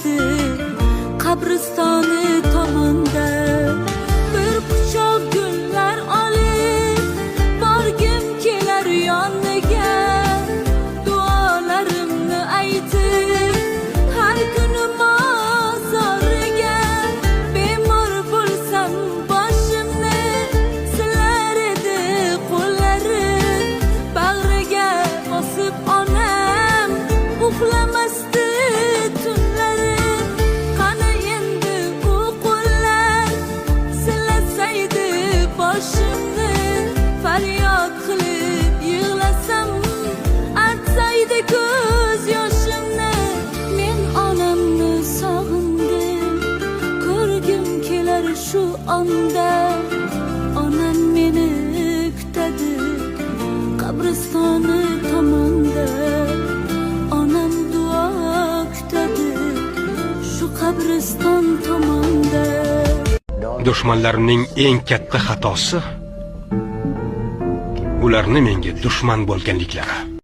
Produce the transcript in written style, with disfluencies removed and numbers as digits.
aytdi qabristoni tomonda. Bir quchoq gullar olib borgim kelar yoniga, duolarimni aytib har kuni mozoriga. Bemor bo'lsam boshimni silar edi qo'llari, bag'riga bosib onam uxlamasdi tunlari. Qani endi u qo'llar silasaydi boshimni, faryod qilib yig'lasam artsaydi ko'z yoshimni. Men onamni sog'indim, ko'rgim kelar shu onda. Onam meni kutadi qabristoni tomonda. Onam duo kutadi shu qabriston tomonda. Dushmanlarimning eng katta xatosi ularni menga dushman bo'lganliklari.